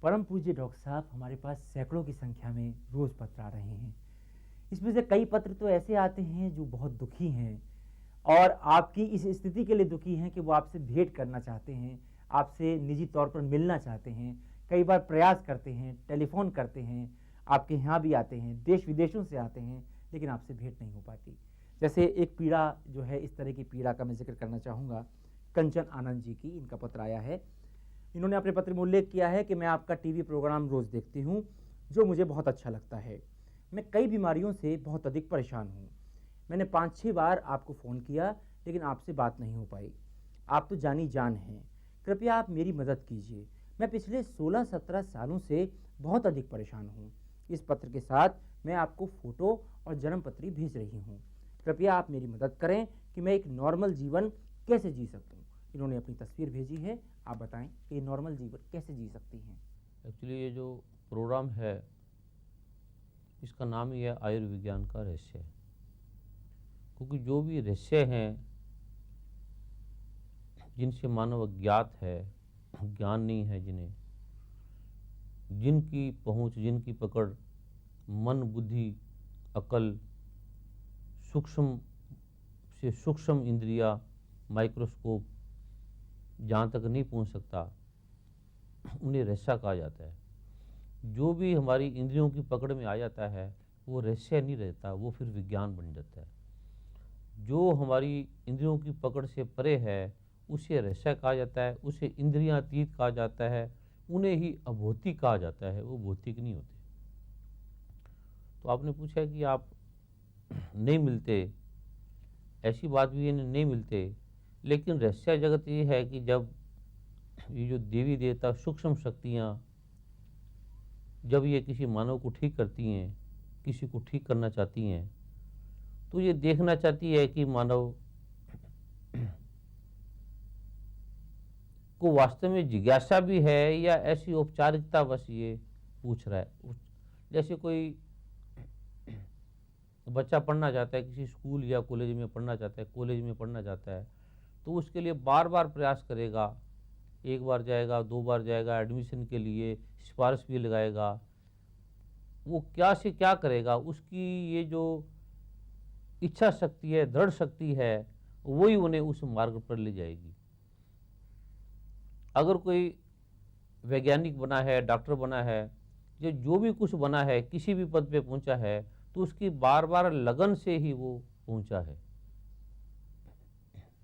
परम पूज्य डॉक्टर साहब, हमारे पास सैकड़ों की संख्या में रोज़ पत्र आ रहे हैं। इसमें से कई पत्र तो ऐसे आते हैं जो बहुत दुखी हैं और आपकी इस स्थिति के लिए दुखी हैं कि वो आपसे भेंट करना चाहते हैं, आपसे निजी तौर पर मिलना चाहते हैं। कई बार प्रयास करते हैं, टेलीफ़ोन करते हैं, आपके यहाँ भी आते हैं, देश-विदेशों से आते हैं, लेकिन आपसे भेंट नहीं हो पाती। जैसे एक पीड़ा जो है, इस तरह की पीड़ा का मैं ज़िक्र करना चाहूँगा, कंचन आनंद जी की, इनका पत्र आया है। इन्होंने अपने पत्र में उल्लेख किया है कि मैं आपका टीवी प्रोग्राम रोज़ देखती हूँ, जो मुझे बहुत अच्छा लगता है। मैं कई बीमारियों से बहुत अधिक परेशान हूँ। मैंने 5-6 बार आपको फ़ोन किया, लेकिन आपसे बात नहीं हो पाई। आप तो जानी जान हैं, कृपया आप मेरी मदद कीजिए। मैं पिछले 16-17 सालों से बहुत अधिक परेशान हूँ। इस पत्र के साथ मैं आपको फ़ोटो और जन्मपत्री भेज रही हूँ। कृपया आप मेरी मदद करें कि मैं एक नॉर्मल जीवन कैसे जी सकूँ। इन्होंने अपनी तस्वीर भेजी है। आप बताएं कि नॉर्मल जीवन कैसे जी सकती हैं। एक्चुअली ये जो प्रोग्राम है, इसका नाम ही है आयुर्विज्ञान का रहस्य, क्योंकि जो भी रहस्य हैं जिनसे मानव अज्ञात है, ज्ञान नहीं है जिन्हें, जिनकी पहुंच, जिनकी पकड़ मन, बुद्धि, अकल, सूक्ष्म से सूक्ष्म इंद्रिया, माइक्रोस्कोप जहाँ तक नहीं पहुँच सकता, उन्हें रहस्य कहा जाता है। जो भी हमारी इंद्रियों की पकड़ में आ जाता है वो रहस्य नहीं रहता, वो फिर विज्ञान बन जाता है। जो हमारी इंद्रियों की पकड़ से परे है उसे रहस्य कहा जाता है, उसे इंद्रियातीत कहा जाता है, उन्हें ही अभौतिक कहा जाता है, वो भौतिक नहीं होते। तो आपने पूछा कि आप नहीं मिलते, ऐसी बात भी है, नहीं मिलते, लेकिन रहस्य जगत ये है कि जब ये जो देवी देवता सूक्ष्म शक्तियाँ जब ये किसी मानव को ठीक करती हैं, किसी को ठीक करना चाहती हैं, तो ये देखना चाहती है कि मानव को वास्तव में जिज्ञासा भी है या ऐसी औपचारिकता बस ये पूछ रहा है। जैसे कोई बच्चा पढ़ना चाहता है, किसी स्कूल या कॉलेज में पढ़ना चाहता है, कॉलेज में पढ़ना चाहता है, तो उसके लिए बार बार प्रयास करेगा। एक बार जाएगा, 2 बार जाएगा, एडमिशन के लिए सिफारिश भी लगाएगा। वो क्या से क्या करेगा, उसकी ये जो इच्छा शक्ति है, दृढ़ शक्ति है, वही उन्हें उस मार्ग पर ले जाएगी। अगर कोई वैज्ञानिक बना है, डॉक्टर बना है, या जो भी कुछ बना है, किसी भी पद पे पहुंचा है, तो उसकी बार बार लगन से ही वो पहुंचा है।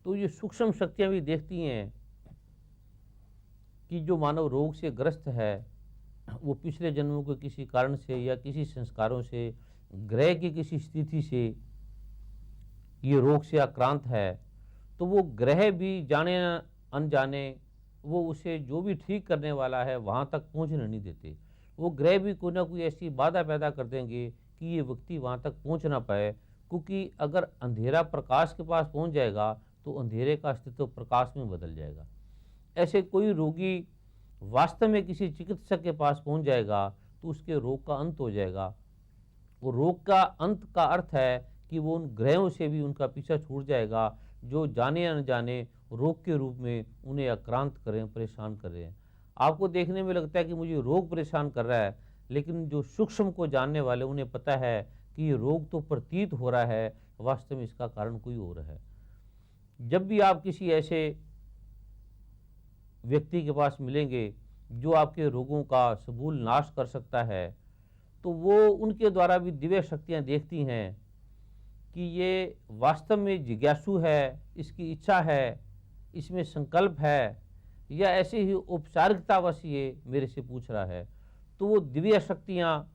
तो ये सूक्ष्म शक्तियां भी देखती हैं कि जो मानव रोग से ग्रस्त है वो पिछले जन्मों के किसी कारण से या किसी संस्कारों से, ग्रह की किसी स्थिति से ये रोग से आक्रांत है, तो वो ग्रह भी जाने अनजाने वो उसे जो भी ठीक करने वाला है वहाँ तक पहुँचने नहीं देते। वो ग्रह भी कोई ना कोई ऐसी बाधा पैदा कर देंगे कि ये व्यक्ति वहाँ तक पहुँच ना पाए, क्योंकि अगर अंधेरा प्रकाश के पास पहुँच जाएगा तो अंधेरे का अस्तित्व प्रकाश में बदल जाएगा। ऐसे कोई रोगी वास्तव में किसी चिकित्सक के पास पहुँच जाएगा तो उसके रोग का अंत हो जाएगा। वो रोग का अंत का अर्थ है कि वो उन ग्रहों से भी उनका पीछा छूट जाएगा जो जाने अनजाने रोग के रूप में उन्हें आक्रांत करें, परेशान कर रहे हैं। आपको देखने में लगता है कि मुझे रोग परेशान कर रहा है, लेकिन जो सूक्ष्म को जानने वाले उन्हें पता है कि ये रोग तो प्रतीत हो रहा है, वास्तव में इसका कारण कोई और है। जब भी आप किसी ऐसे व्यक्ति के पास मिलेंगे जो आपके रोगों का समूल नाश कर सकता है, तो वो उनके द्वारा भी दिव्य शक्तियाँ देखती हैं कि ये वास्तव में जिज्ञासु है, इसकी इच्छा है, इसमें संकल्प है, या ऐसे ही औपचारिकतावश ये मेरे से पूछ रहा है। तो वो दिव्य शक्तियाँ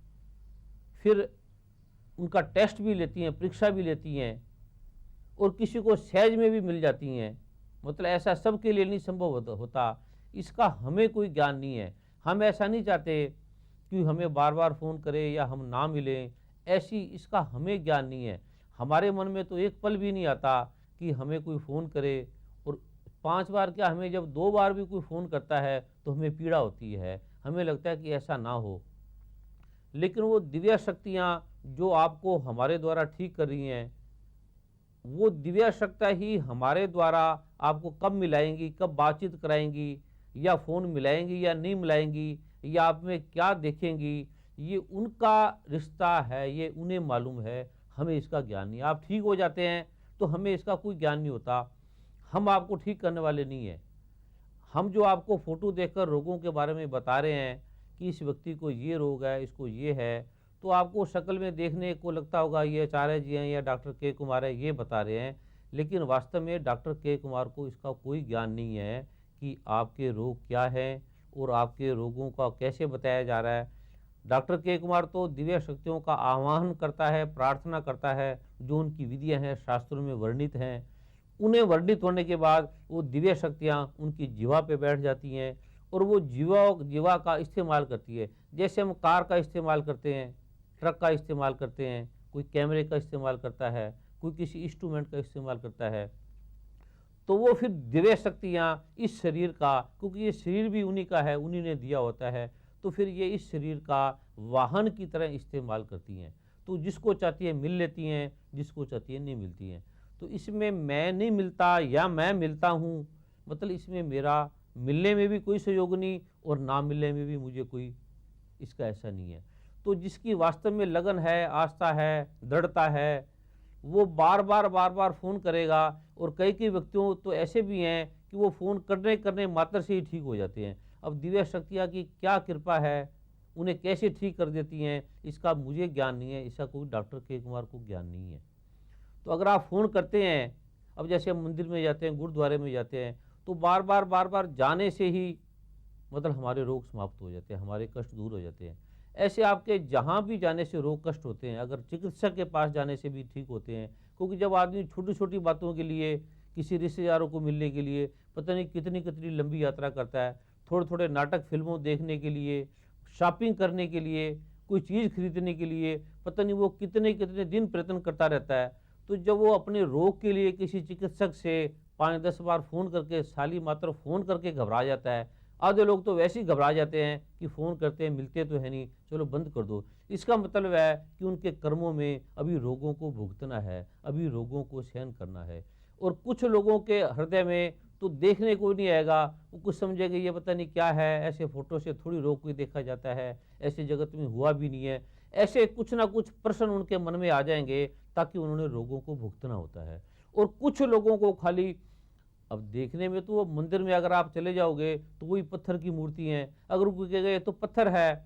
फिर उनका टेस्ट भी लेती हैं, परीक्षा भी लेती हैं, और किसी को सहज में भी मिल जाती हैं। मतलब ऐसा सबके लिए नहीं संभव होता, इसका हमें कोई ज्ञान नहीं है। हम ऐसा नहीं चाहते कि हमें बार बार फ़ोन करे या हम ना मिलें, ऐसी इसका हमें ज्ञान नहीं है। हमारे मन में तो एक पल भी नहीं आता कि हमें कोई फ़ोन करे, और 5 बार क्या, हमें जब 2 बार भी कोई फ़ोन करता है तो हमें पीड़ा होती है, हमें लगता है कि ऐसा ना हो। लेकिन वो दिव्य शक्तियाँ जो आपको हमारे द्वारा ठीक कर रही हैं, वो दिव्य शक्तियाँ ही हमारे द्वारा आपको कब मिलाएंगी, कब बातचीत कराएंगी, या फ़ोन मिलाएंगी या नहीं मिलाएंगी, या आप में क्या देखेंगी, ये उनका रिश्ता है, ये उन्हें मालूम है, हमें इसका ज्ञान नहीं। आप ठीक हो जाते हैं तो हमें इसका कोई ज्ञान नहीं होता, हम आपको ठीक करने वाले नहीं हैं। हम जो आपको फ़ोटो देखकर रोगों के बारे में बता रहे हैं कि इस व्यक्ति को ये रोग है, इसको ये है, तो आपको शक्ल में देखने को लगता होगा ये आचार्य जी हैं या डॉक्टर के कुमार है, ये बता रहे हैं, लेकिन वास्तव में डॉक्टर के कुमार को इसका कोई ज्ञान नहीं है कि आपके रोग क्या हैं और आपके रोगों का कैसे बताया जा रहा है। डॉक्टर के कुमार तो दिव्य शक्तियों का आह्वान करता है, प्रार्थना करता है, जो उनकी विधियाँ हैं शास्त्रों में वर्णित हैं। उन्हें वर्णित होने के बाद वो दिव्य शक्तियाँ उनकी जीवा पे बैठ जाती हैं और वो जीवा का इस्तेमाल करती है। जैसे हम कार का इस्तेमाल करते हैं, ट्रक का इस्तेमाल करते हैं, कोई कैमरे का इस्तेमाल करता है, कोई किसी इंस्ट्रूमेंट का इस्तेमाल करता है, तो वो फिर दिव्य शक्तियाँ इस शरीर का, क्योंकि ये शरीर भी उन्हीं का है, उन्हीं ने दिया होता है, तो फिर ये इस शरीर का वाहन की तरह इस्तेमाल करती हैं। तो जिसको चाहती है मिल लेती हैं, जिसको चाहती है नहीं मिलती हैं। तो इसमें मैं नहीं मिलता या मैं मिलता हूँ, मतलब इसमें मेरा मिलने में भी कोई सहयोग नहीं और ना मिलने में भी मुझे कोई इसका ऐसा नहीं है। तो जिसकी वास्तव में लगन है, आस्था है, दृढ़ता है, वो बार बार फ़ोन करेगा। और कई व्यक्तियों तो ऐसे भी हैं कि वो फ़ोन करने मात्र से ही ठीक हो जाते हैं। अब दिव्य शक्तियाँ की क्या कृपा है, उन्हें कैसे ठीक कर देती हैं, इसका मुझे ज्ञान नहीं है, इसका कोई डॉक्टर के कुमार को ज्ञान नहीं है। तो अगर आप फ़ोन करते हैं, अब जैसे हम मंदिर में जाते हैं, गुरुद्वारे में जाते हैं, तो बार बार जाने से ही मतलब हमारे रोग समाप्त हो जाते हैं, हमारे कष्ट दूर हो जाते हैं। ऐसे आपके जहाँ भी जाने से रोग कष्ट होते हैं, अगर चिकित्सक के पास जाने से भी ठीक होते हैं। क्योंकि जब आदमी छोटी छोटी बातों के लिए, किसी रिश्तेदारों को मिलने के लिए पता नहीं कितनी कितनी लंबी यात्रा करता है, थोड़े थोड़े नाटक फिल्मों देखने के लिए, शॉपिंग करने के लिए, कोई चीज़ खरीदने के लिए, पता नहीं वो कितने कितने दिन प्रयत्न करता रहता है। तो जब वो अपने रोग के लिए किसी चिकित्सक से 5-10 बार फ़ोन करके, साली मात्र फ़ोन करके घबरा जाता है। आधे लोग तो वैसे ही घबरा जाते हैं कि फ़ोन करते हैं, मिलते तो है नहीं, चलो बंद कर दो। इसका मतलब है कि उनके कर्मों में अभी रोगों को भुगतना है, अभी रोगों को सहन करना है। और कुछ लोगों के हृदय में तो देखने को नहीं आएगा, वो कुछ समझेगा ये पता नहीं क्या है, ऐसे फ़ोटो से थोड़ी रोग कोई देखा जाता है, ऐसे जगत में हुआ भी नहीं है। ऐसे कुछ ना कुछ प्रश्न उनके मन में आ जाएंगे, ताकि उन्होंने रोगों को भुगतना होता है। और कुछ लोगों को खाली, अब देखने में तो वो मंदिर में अगर आप चले जाओगे तो वही पत्थर की मूर्ति हैं, अगर वो कहेगा ये तो पत्थर है,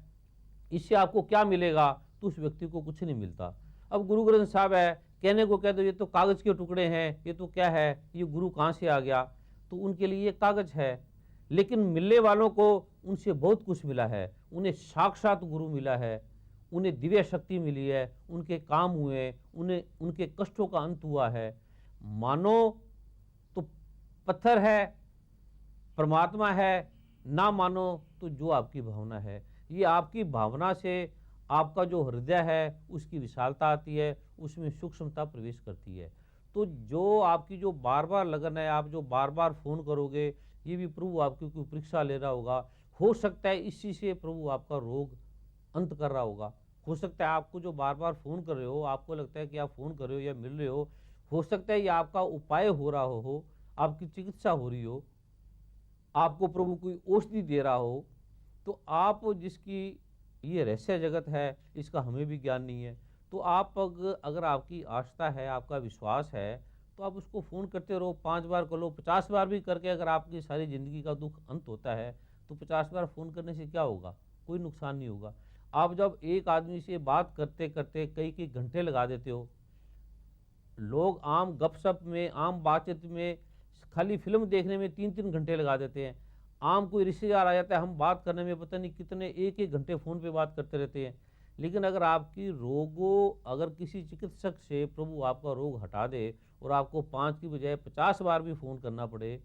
इससे आपको क्या मिलेगा, तो उस व्यक्ति को कुछ नहीं मिलता। अब गुरु ग्रंथ साहब है, कहने को कह दो ये तो कागज़ के टुकड़े हैं, ये तो क्या है, ये गुरु कहाँ से आ गया, तो उनके लिए ये कागज़ है। लेकिन मिलने वालों को उनसे बहुत कुछ मिला है, उन्हें साक्षात गुरु मिला है, उन्हें दिव्य शक्ति मिली है, उनके काम हुए, उन्हें उनके कष्टों का अंत हुआ है। मानो तो पत्थर है, परमात्मा है, ना मानो तो जो आपकी भावना है। ये आपकी भावना से आपका जो हृदय है उसकी विशालता आती है, उसमें सूक्ष्मता प्रवेश करती है। तो जो आपकी जो बार बार लगन है, आप जो बार बार फ़ोन करोगे, ये भी प्रभु आपकी कोई परीक्षा ले रहा होगा। हो सकता है इसी से प्रभु आपका रोग अंत कर रहा होगा। हो सकता है आपको जो बार बार फ़ोन कर रहे हो, आपको लगता है कि आप फ़ोन कर रहे हो या मिल रहे हो सकता है ये आपका उपाय हो रहा हो, आपकी चिकित्सा हो रही हो, आपको प्रभु कोई औषधि दे रहा हो। तो आप जिसकी ये रहस्य जगत है, इसका हमें भी ज्ञान नहीं है। तो आप अगर आपकी आस्था है, आपका विश्वास है, तो आप उसको फ़ोन करते रहो, 5 बार कर लो, 50 बार भी करके अगर आपकी सारी ज़िंदगी का दुख अंत होता है, तो 50 बार फ़ोन करने से क्या होगा, कोई नुकसान नहीं होगा। आप जब एक आदमी से बात करते करते कई घंटे लगा देते हो, लोग आम गपशप में, आम बातचीत में, खाली फिल्म देखने में 3-3 घंटे लगा देते हैं। आम कोई रिश्तेदार आ जाता है, हम बात करने में पता नहीं कितने 1-1 घंटे फ़ोन पे बात करते रहते हैं। लेकिन अगर आपकी रोगों, अगर किसी चिकित्सक से प्रभु आपका रोग हटा दे और आपको 5 की बजाय 50 बार भी फ़ोन करना पड़े,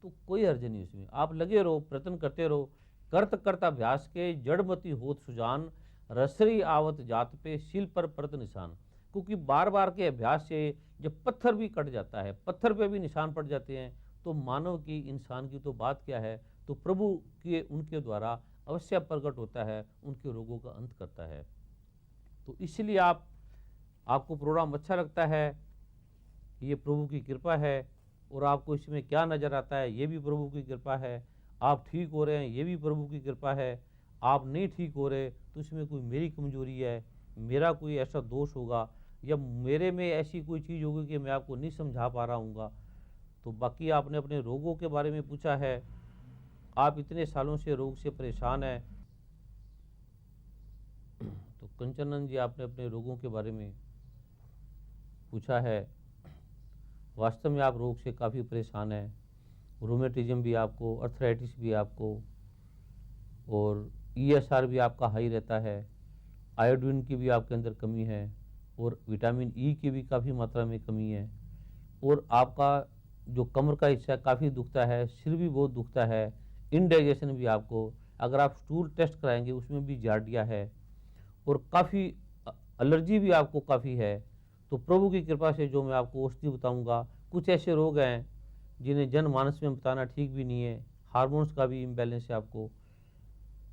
तो कोई हर्ज नहीं उसमें। आप लगे रहो, प्रयत्न करते रहो। करत अभ्यास के जड़मति होत सुजान, रसरी आवत जात पे शील पर परत निशान। क्योंकि बार बार के अभ्यास से जब पत्थर भी कट जाता है, पत्थर पे भी निशान पड़ जाते हैं, तो मानव की, इंसान की तो बात क्या है। तो प्रभु के उनके द्वारा अवश्य प्रकट होता है, उनके रोगों का अंत करता है। तो इसलिए आपको प्रोग्राम अच्छा लगता है, ये प्रभु की कृपा है। और आपको इसमें क्या नज़र आता है, ये भी प्रभु की कृपा है। आप ठीक हो रहे हैं, ये भी प्रभु की कृपा है। आप नहीं ठीक हो रहे तो इसमें कोई मेरी कमजोरी है, मेरा कोई ऐसा दोष होगा, या मेरे में ऐसी कोई चीज़ होगी कि मैं आपको नहीं समझा पा रहा हूँगा। तो बाकी आपने अपने रोगों के बारे में पूछा है, आप इतने सालों से रोग से परेशान हैं। तो कंचननंद जी, आपने अपने रोगों के बारे में पूछा है। वास्तव में आप रोग से काफ़ी परेशान हैं। रोमेटिज्म भी आपको, अर्थराइटिस भी आपको, और ESR भी आपका हाई रहता है, आयोडीन की भी आपके अंदर कमी है, और विटामिन E की भी काफ़ी मात्रा में कमी है, और आपका जो कमर का हिस्सा काफ़ी दुखता है, सिर भी बहुत दुखता है, इनडाइजेशन भी आपको, अगर आप स्टूल टेस्ट कराएंगे उसमें भी जार्डिया है, और काफ़ी एलर्जी भी आपको काफ़ी है। तो प्रभु की कृपा से जो मैं आपको औषधि बताऊंगा, कुछ ऐसे रोग हैं जिन्हें जनमानस में बताना ठीक भी नहीं है, हार्मोन्स का भी इम्बैलेंस है आपको।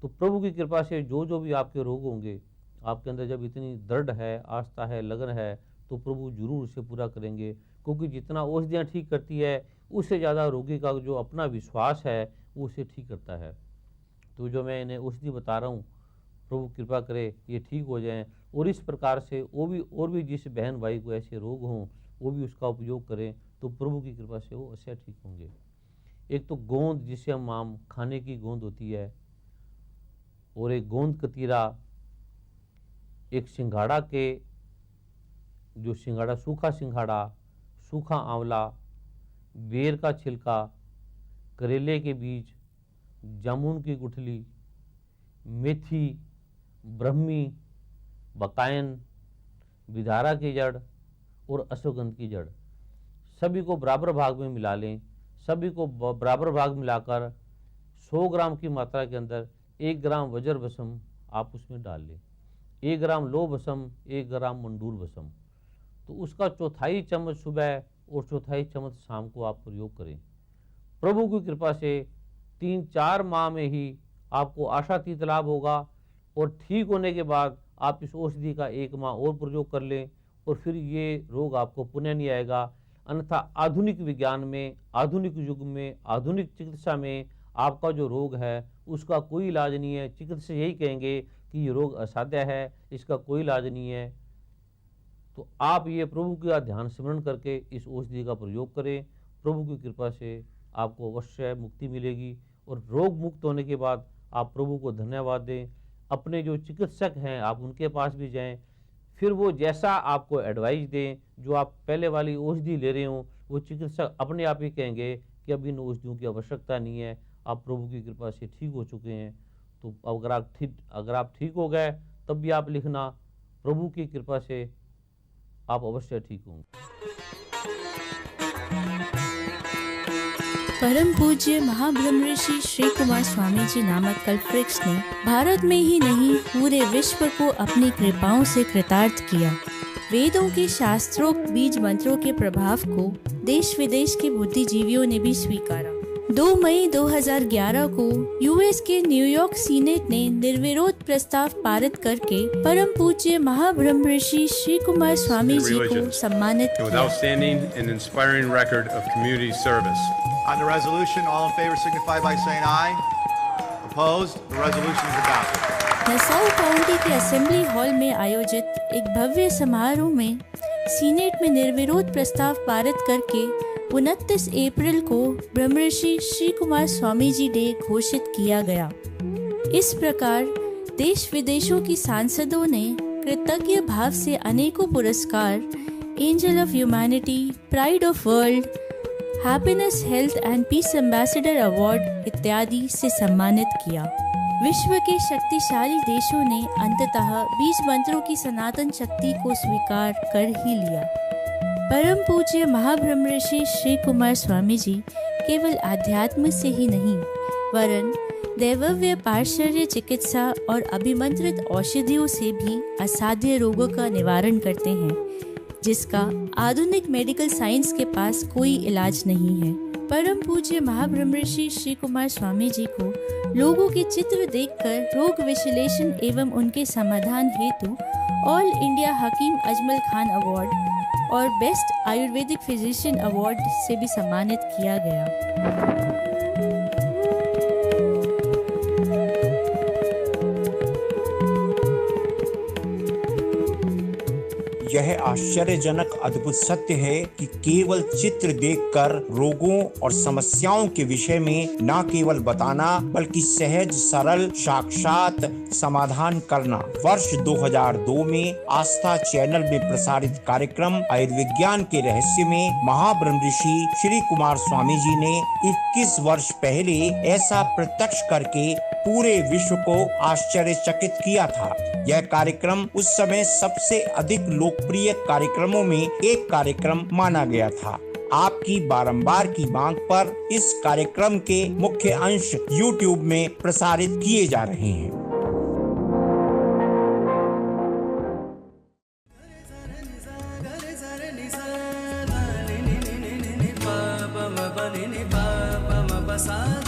तो प्रभु की कृपा से जो भी आपके रोग होंगे, आपके अंदर जब इतनी दृढ़ है, आस्था है, लगन है, तो प्रभु जरूर उसे पूरा करेंगे, क्योंकि जितना औषधियाँ ठीक करती है उससे ज़्यादा रोगी का जो अपना विश्वास है वो उसे ठीक करता है। तो जो मैं इन्हें औषधि बता रहा हूँ, प्रभु कृपा करे ये ठीक हो जाएं, और इस प्रकार से और भी जिस बहन भाई को ऐसे रोग हों वो भी उसका उपयोग करें, तो प्रभु की कृपा से वो अवश्य ठीक होंगे। एक तो गोंद, जिसे हम आम खाने की गोंद होती है, और एक गोंद कतीरा, एक सिंघाड़ा के जो सिंघाड़ा, सूखा सिंघाड़ा, सूखा आंवला, बेर का छिलका, करेले के बीज, जामुन की गुठली, मेथी, ब्रह्मी, बकायन, विदारा की जड़ और अश्वगंध की जड़, सभी को बराबर भाग में मिला लें। सभी को बराबर भाग मिलाकर 100 ग्राम की मात्रा के अंदर 1 ग्राम वज्र भस्म आप उसमें डाल लें, 1 ग्राम लौह भस्म, 1 ग्राम मंडूर भस्म। तो उसका 1/4 चम्मच सुबह और 1/4 चम्मच शाम को आप प्रयोग करें। प्रभु की कृपा से 3-4 माह में ही आपको आशातीत लाभ होगा, और ठीक होने के बाद आप इस औषधि का 1 माह और प्रयोग कर लें, और फिर ये रोग आपको पुनः नहीं आएगा। अन्यथा आधुनिक विज्ञान में, आधुनिक युग में, आधुनिक चिकित्सा में आपका जो रोग है उसका कोई इलाज नहीं है। चिकित्सक यही कहेंगे कि ये रोग असाध्य है, इसका कोई इलाज नहीं है। तो आप ये प्रभु का ध्यान स्मरण करके इस औषधि का प्रयोग करें। प्रभु की कृपा से आपको अवश्य मुक्ति मिलेगी, और रोग मुक्त होने के बाद आप प्रभु को धन्यवाद दें। अपने जो चिकित्सक हैं आप उनके पास भी जाएं, फिर वो जैसा आपको एडवाइस दें, जो आप पहले वाली औषधि ले रहे हो, वो चिकित्सक अपने आप ही कहेंगे कि अब इन औषधियों की आवश्यकता नहीं है, आप प्रभु की कृपा से ठीक हो चुके हैं। तो अगर आप ठीक हो गए तब भी आप लिखना, प्रभु की कृपा से आप अवश्य ठीक होंगे। परम पूज्य महाब्रह्म ऋषि श्री कुमार स्वामी जी नामक कल्पवृक्ष ने भारत में ही नहीं पूरे विश्व को अपनी कृपाओं से कृतार्थ किया। वेदों के शास्त्रोक्त बीज मंत्रों के प्रभाव को देश विदेश के बुद्धिजीवियों ने भी स्वीकारा। 2 मई 2011 को यूएस के न्यूयॉर्क सीनेट ने निर्विरोध प्रस्ताव पारित करके परम पूज्य महाब्रह्म ऋषि श्री कुमार स्वामी जी को सम्मानित किया। On the resolution, all in favor signify by saying aye. Opposed? The resolution is adopted. Nassau county के असेंबली हॉल में आयोजित एक भव्य समारोह में सीनेट में निर्विरोध प्रस्ताव पारित करके 29 अप्रैल को ब्रह्मर्षि श्री कुमार स्वामी जी डे घोषित किया गया। इस प्रकार देश विदेशों की सांसदों ने कृतज्ञ भाव से अनेकों पुरस्कार, angel of humanity, pride of world, happiness, health and piece ambassador award इत्यादि से सम्मानित किया। विश्व के शक्तिशाली देशों ने अंततः बीज मंत्रों की सनातन शक्ति को स्वीकार कर ही लिया। परम पूज्य महाब्रह्म ऋषि श्री कुमार स्वामी जी केवल आध्यात्म से ही नहीं वरन दैवव्य पार्श्व चिकित्सा और अभिमंत्रित औषधियों से भी असाध्य रोगों का निवारण करते हैं, जिसका आधुनिक मेडिकल साइंस के पास कोई इलाज नहीं है। परम पूज्य महाब्रह्म ऋषि श्री कुमार स्वामी जी को लोगों के चित्र देखकर रोग विश्लेषण एवं उनके समाधान हेतु all India Hakim Ajmal Khan award और बेस्ट आयुर्वेदिक फिजिशियन अवार्ड से भी सम्मानित किया गया। यह आश्चर्यजनक अद्भुत सत्य है कि केवल चित्र देखकर रोगों और समस्याओं के विषय में न केवल बताना बल्कि सहज सरल साक्षात समाधान करना। वर्ष 2002 में आस्था चैनल में प्रसारित कार्यक्रम आयुर्विज्ञान के रहस्य में महाब्रह्म ऋषि श्री कुमार स्वामी जी ने 21 वर्ष पहले ऐसा प्रत्यक्ष करके पूरे विश्व को आश्चर्यचकित किया था। यह कार्यक्रम उस समय सबसे अधिक लोकप्रिय कार्यक्रमों में एक कार्यक्रम माना गया था। आपकी बारंबार की मांग पर इस कार्यक्रम के मुख्य अंश YouTube में प्रसारित किए जा रहे हैं। सा